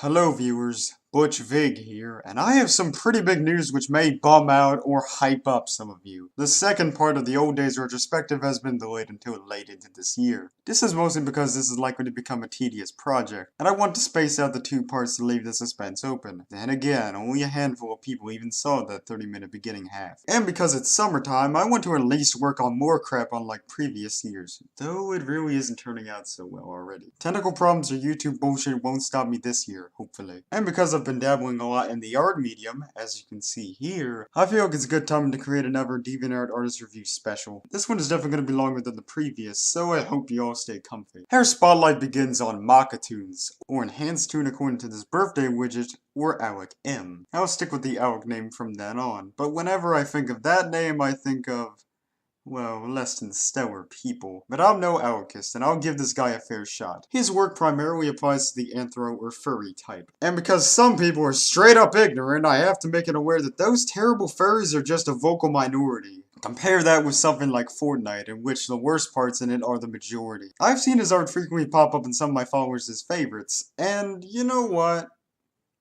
Hello viewers, Butch Vig here, and I have some pretty big news which may bum out or hype up some of you. The second part of the Old Days retrospective has been delayed until late into this year. This is mostly because this is likely to become a tedious project, and I want to space out the two parts to leave the suspense open. Then again, only a handful of people even saw that 30-minute beginning half. And because it's summertime, I want to at least work on more crap unlike previous years, though it really isn't turning out so well already. Technical problems or YouTube bullshit won't stop me this year, hopefully. And because I've been dabbling a lot in the art medium, as you can see here, I feel like it's a good time to create another DeviantART Artist Review special. This one is definitely going to be longer than the previous, so I hope you all stay comfy. Our spotlight begins on Maka Tunes, or Enhanced Tune according to this birthday widget, or Alec M. I'll stick with the Alec name from then on, but whenever I think of that name, I think of, well, less than stellar people. But I'm no alchemist, and I'll give this guy a fair shot. His work primarily applies to the anthro or furry type. And because some people are straight up ignorant, I have to make it aware that those terrible furries are just a vocal minority. Compare that with something like Fortnite, in which the worst parts in it are the majority. I've seen his art frequently pop up in some of my followers as favorites, and you know what?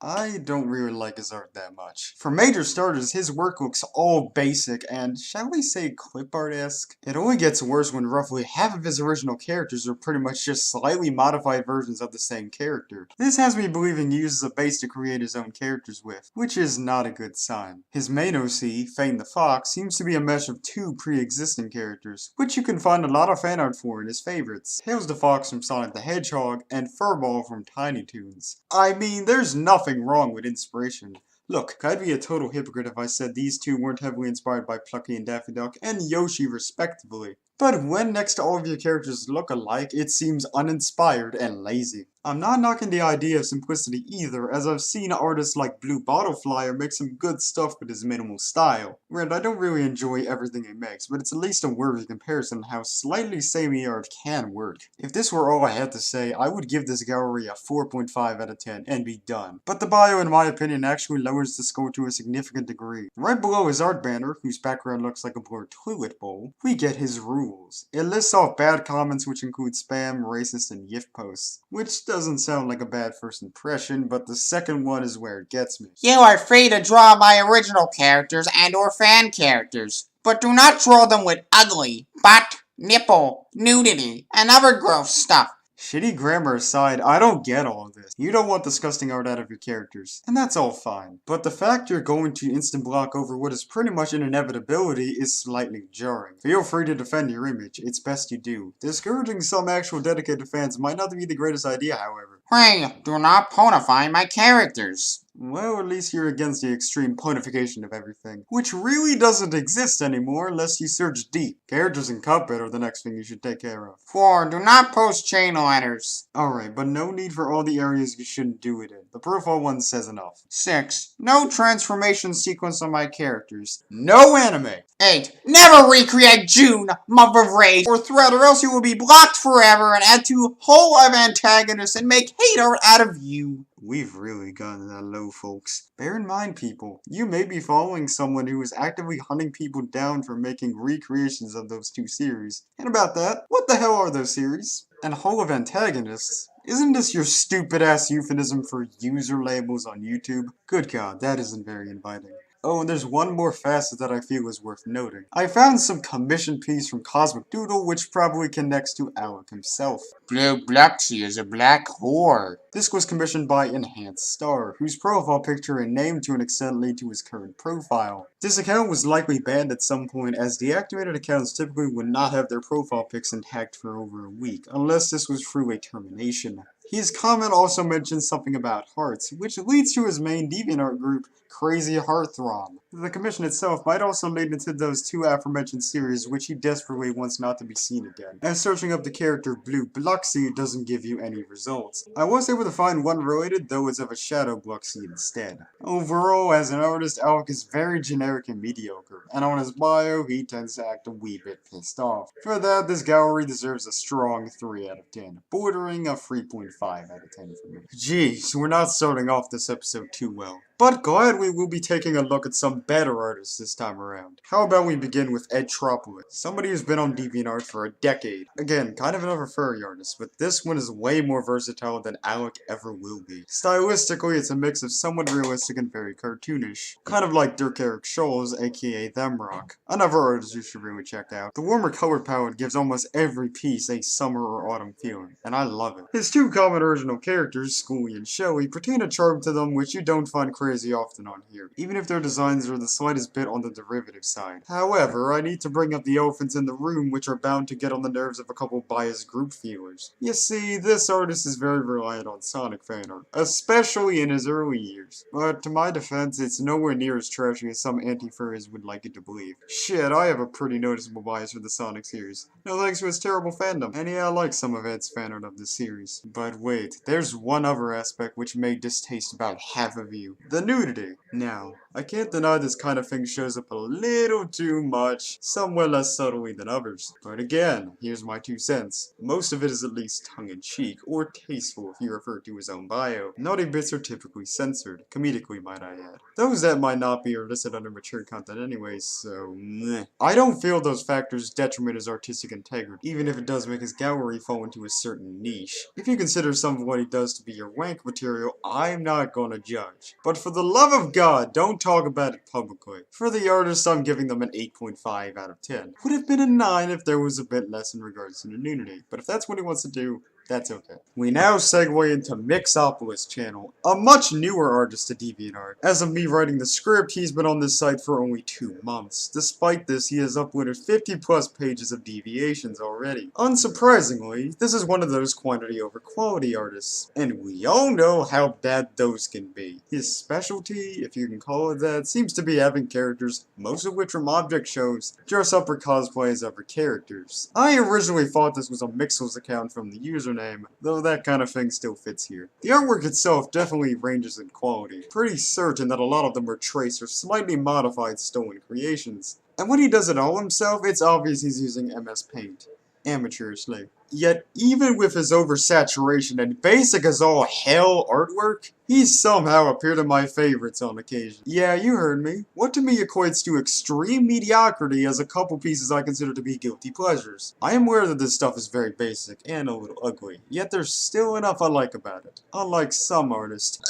I don't really like his art that much. For major starters, his work looks all basic and, shall we say, clip art-esque? It only gets worse when roughly half of his original characters are pretty much just slightly modified versions of the same character. This has me believing he uses a base to create his own characters with, which is not a good sign. His main OC, Fane the Fox, seems to be a mesh of two pre-existing characters, which you can find a lot of fan art for in his favorites. Tails the Fox from Sonic the Hedgehog, and Furball from Tiny Toons. I mean, there's nothing wrong with inspiration. Look, I'd be a total hypocrite if I said these two weren't heavily inspired by Plucky and Daffy Duck and Yoshi respectively. But when next to all of your characters look alike, it seems uninspired and lazy. I'm not knocking the idea of simplicity either, as I've seen artists like Blue Bottle Flyer make some good stuff with his minimal style. Granted, I don't really enjoy everything he makes, but it's at least a worthy comparison on how slightly samey art can work. If this were all I had to say, I would give this gallery a 4.5 out of 10 and be done. But the bio, in my opinion, actually lowers the score to a significant degree. Right below his art banner, whose background looks like a blurred toilet bowl, we get his rules. It lists off bad comments which include spam, racist, and GIF posts, which doesn't sound like a bad first impression, but the second one is where it gets me. You are free to draw my original characters and or fan characters, but do not draw them with ugly, butt, nipple, nudity, and other gross stuff. Shitty grammar aside, I don't get all of this. You don't want disgusting art out of your characters, and that's all fine. But the fact you're going to instant block over what is pretty much an inevitability is slightly jarring. Feel free to defend your image, it's best you do. Discouraging some actual dedicated fans might not be the greatest idea, however. Hey, do not ponify my characters. Well, at least you're against the extreme ponification of everything, which really doesn't exist anymore unless you search deep. Characters in Cuphead are the next thing you should take care of. 4. Do not post chain letters. Alright, but no need for all the areas you shouldn't do it in. The profile one says enough. 6. No transformation sequence on my characters. No anime! 8. Never recreate June, Month of Rage, or Thread, or else you will be blocked forever and add to whole of antagonists and make hate art out of you. We've really gotten that low, folks. Bear in mind, people, you may be following someone who is actively hunting people down for making recreations of those two series. And about that, what the hell are those series? And whole of antagonists? Isn't this your stupid-ass euphemism for user labels on YouTube? Good God, that isn't very inviting. Oh, and there's one more facet that I feel is worth noting. I found some commission piece from Cosmic Doodle which probably connects to Alec himself. Blue Bluxy is a black whore. This was commissioned by Enhanced Star, whose profile picture and name to an extent lead to his current profile. This account was likely banned at some point, as deactivated accounts typically would not have their profile pics intact for over a week, unless this was through a termination. His comment also mentions something about hearts, which leads to his main DeviantArt group, Crazy Heartthrob. The commission itself might also lead into those two aforementioned series which he desperately wants not to be seen again, and searching up the character Blue Bluxy doesn't give you any results. I was able to find one related, though it's of a Shadow Bluxy instead. Overall, as an artist, Alec is very generic and mediocre, and on his bio, he tends to act a wee bit pissed off. For that, this gallery deserves a strong 3 out of 10, bordering a 3.5 out of 10 for me. Jeez, we're not starting off this episode too well. but glad we will be taking a look at some better artists this time around. How about we begin with Edtropolis, somebody who's been on DeviantArt for a decade. Again, kind of another furry artist, but this one is way more versatile than Alec ever will be. Stylistically, it's a mix of somewhat realistic and very cartoonish, kind of like Dirk Eric Scholl's, aka Themrock. Another artist you should really check out. The warmer color palette gives almost every piece a summer or autumn feeling, and I love it. His two common original characters, Schooly and Shelly, retain a charm to them which you don't find crazy often on here, even if their designs are the slightest bit on the derivative side. However, I need to bring up the elephants in the room which are bound to get on the nerves of a couple biased group feelers. You see, this artist is very reliant on Sonic fan art, especially in his early years. But to my defense, it's nowhere near as trashy as some anti-furries would like it to believe. Shit, I have a pretty noticeable bias for the Sonic series. No thanks to his terrible fandom. And yeah, I like some of Ed's fan art of this series. But wait, there's one other aspect which may distaste about half of you. The nudity. Now, I can't deny this kind of thing shows up a little too much, somewhat less subtly than others. But again, here's my 2 cents. Most of it is at least tongue-in-cheek, or tasteful if you refer to his own bio. Naughty bits are typically censored, comedically might I add. Those that might not be are listed under mature content anyways, so meh. I don't feel those factors detriment his artistic integrity, even if it does make his gallery fall into a certain niche. If you consider some of what he does to be your wank material, I'm not gonna judge. But for the love of God, don't talk about it publicly. For the artist, I'm giving them an 8.5 out of 10. Would have been a 9 if there was a bit less in regards to the nudity, but if that's what he wants to do, that's okay. We now segue into Mixopolis channel, a much newer artist to DeviantArt. As of me writing the script, he's been on this site for only 2 months. Despite this, he has uploaded 50 plus pages of deviations already. Unsurprisingly, this is one of those quantity over quality artists, and we all know how bad those can be. His specialty, if you can call it that, seems to be having characters, most of which from object shows, dress up or cosplay as other characters. I originally thought this was a Mixels account from the username, though that kind of thing still fits here. The artwork itself definitely ranges in quality. Pretty certain that a lot of them are traced or slightly modified stolen creations. And when he does it all himself, it's obvious he's using MS Paint. Amateurishly. Yet, even with his oversaturation and basic as all hell artwork, he somehow appeared in my favorites on occasion. Yeah, you heard me. What to me equates to extreme mediocrity as a couple pieces I consider to be guilty pleasures. I am aware that this stuff is very basic and a little ugly, yet there's still enough I like about it. Unlike some artists,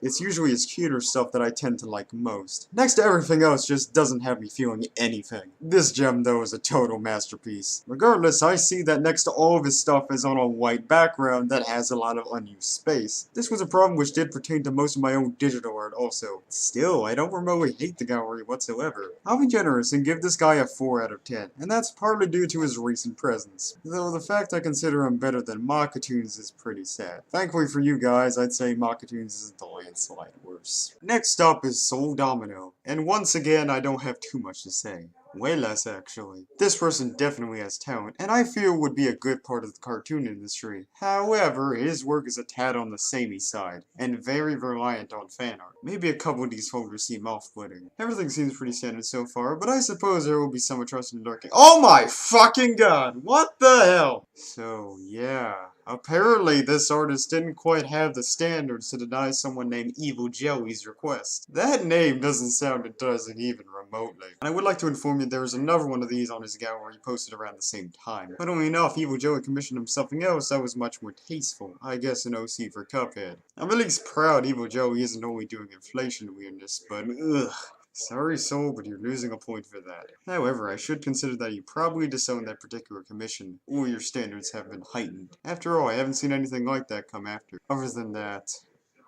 it's usually his cuter stuff that I tend to like most. Next to everything else just doesn't have me feeling anything. This gem though is a total masterpiece. Regardless, I see that next to all of his stuff is on a white background that has a lot of unused space. This was a problem which did pertain to most of my own digital art also. Still, I don't remotely hate the gallery whatsoever. I'll be generous and give this guy a 4 out of 10, and that's partly due to his recent presence. Though the fact I consider him better than Mockatoons is pretty sad. Thankfully for you guys, I'd say Mockatoons isn't the landslide worse. Next up is Soul Domino, and once again I don't have too much to say. Way less, actually. This person definitely has talent, and I feel would be a good part of the cartoon industry. However, his work is a tad on the samey side, and very reliant on fan art. Maybe a couple of these folders seem off-putting. Everything seems pretty standard so far, but I suppose there will be some atrocity in the dark. Oh my fucking god! What the hell? So, yeah. Apparently, this artist didn't quite have the standards to deny someone named Evil Jelly's request. That name doesn't sound enticing even remotely. And I would like to inform you there is another one of these on his gallery posted around the same time. Funnily enough, Evil Jelly commissioned him something else that was much more tasteful. I guess an OC for Cuphead. I'm at least proud Evil Jelly isn't only doing inflation weirdness, but ugh. Sorry, Soul, but you're losing a point for that. However, I should consider that you probably disowned that particular commission, or your standards have been heightened. After all, I haven't seen anything like that come after. Other than that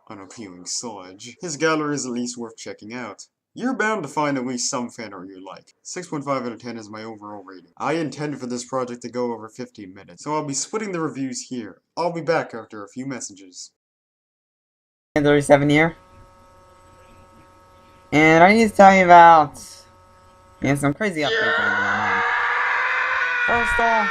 unappealing sludge. His gallery is at least worth checking out. You're bound to find at least some fan art you like. 6.5 out of 10 is my overall rating. I intend for this project to go over 15 minutes, so I'll be splitting the reviews here. I'll be back after a few messages. 37 here. And I need to tell you about some crazy updates that are going on. First off,